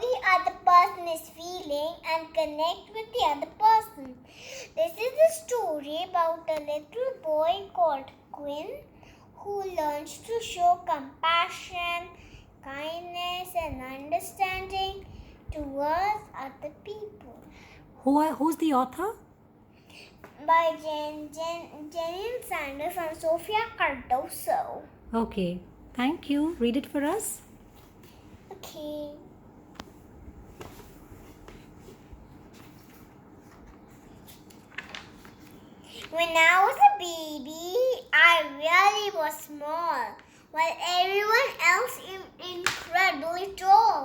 the other person is feeling and connect with the other person. This is a story about a little boy called Quinn who learns to show compassion, kindness, and understanding towards other people. Who's the author? By Jane Sanders and Sofia Cardoso. Okay, thank you. Read it for us. Okay. When I was a baby, I really was small, while everyone else is incredibly tall.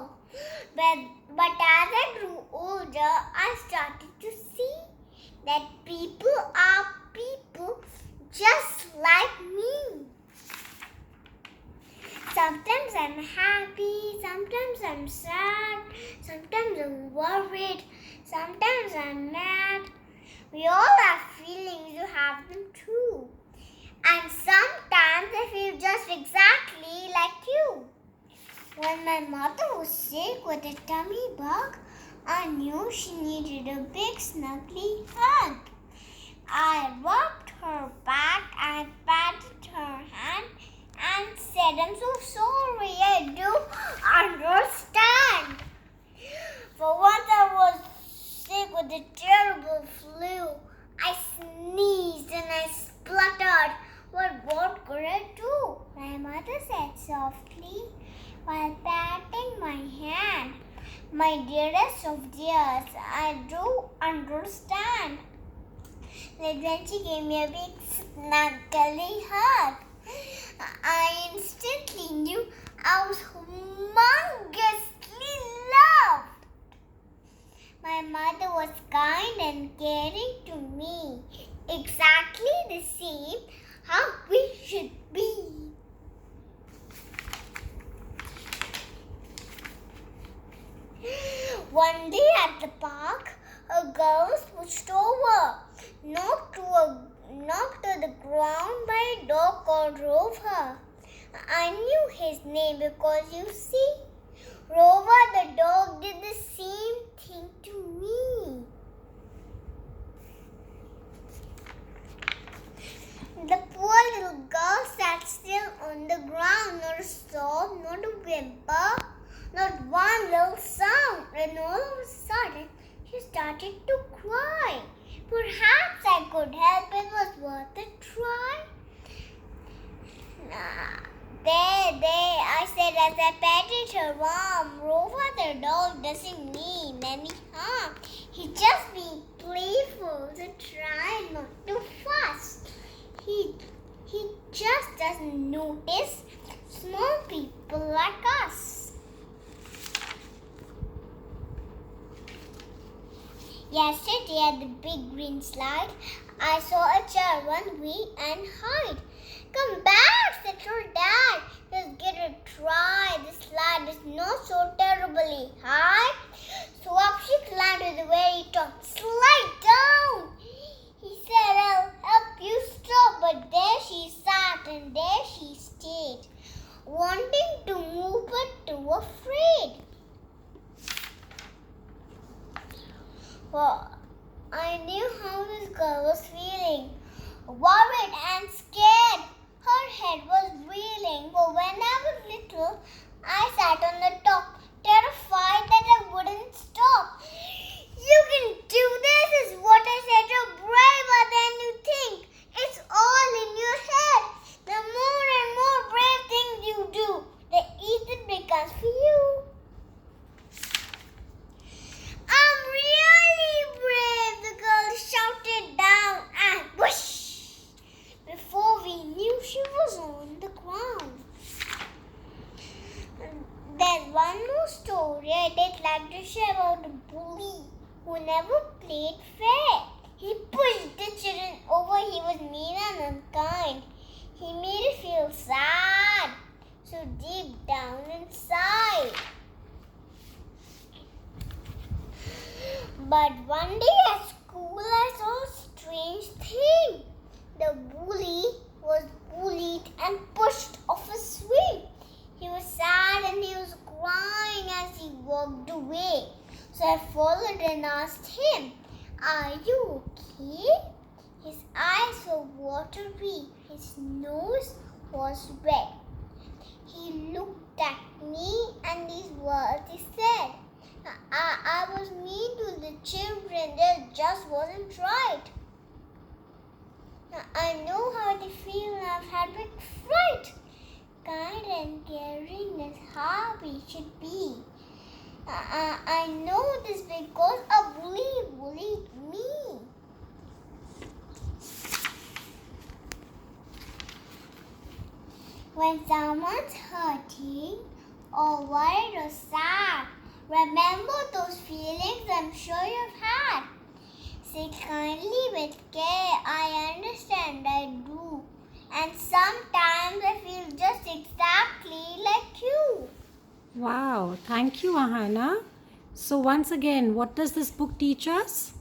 But as I grew older, I started to see that people are people just like me. Sometimes I'm happy, sometimes I'm sad, sometimes I'm worried, sometimes I'm mad. We all have feelings, you have them too. And sometimes I feel just exactly like you. When my mother was sick with a tummy bug, I knew she needed a big snuggly hug. I rubbed her back and patted her hand and said, "I'm so sorry, I do understand." For once I was sick with a terrible flu. I sneezed and I spluttered. What could I do? My mother said softly while patting my hand. "My dearest of dears, I do understand." Then she gave me a big snuggly hug. I instantly knew I was humongously loved. My mother was kind and caring to me, exactly the same how we should be. One day at the park, a girl switched over, knocked to the ground by a dog called Rover. I knew his name because you see, Rover the dog did the same thing to me. The poor little girl sat still on the ground, not a sob, not a whimper, not one little sound, and all of a sudden she started to cry. Perhaps I could help, it was worth a try. There, I said as I patted her arm. Rover the dog doesn't mean any harm. He just being playful, so try not to fuss. He just doesn't notice small people like us. Yesterday at the big green slide, I saw a child run away and hide. "Come back," said her dad. "Just give it a try. This slide is not so terribly high." So up she climbed to the very top. "Slide down," he said. "I'll help you stop." But there she sat and there she stayed, wanting to move but too afraid. Well, I knew how this girl was feeling, worried and scared. Her head was reeling, but when I was little, I sat on the top, terrified that I wouldn't stop. "You can do this," is what I said. "You're braver than you think. It's all in your head. The more and more brave things you do, the easier it becomes for you." "I'm really brave," the girl shouted down, and whoosh! Before we knew, she was on the ground. There's one more story I'd like to share about a bully who never played fair. He pushed the children over. He was mean and unkind. He made us feel sad, so deep down inside. But one day at school, I saw a strange thing. The bully was bullied and pushed off a swing. He was sad and he was crying as he walked away. Are you okay? His eyes were watery. His nose was red. He looked at me and these words he said. I was mean to the children. That just wasn't right. I know how they feel. I've had big fright. Kind and caring is how we should be. I know this because a bully bullied me. When someone's hurting or worried or sad, remember those feelings I'm sure you've had. Say kindly with care, I understand, I do. And sometimes I feel just exactly like you. Wow, thank you, Ahana. So, once again, what does this book teach us?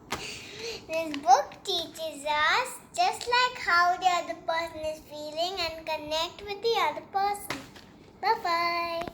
This book teaches us just like how the other person is feeling and connect with the other person. Bye-bye.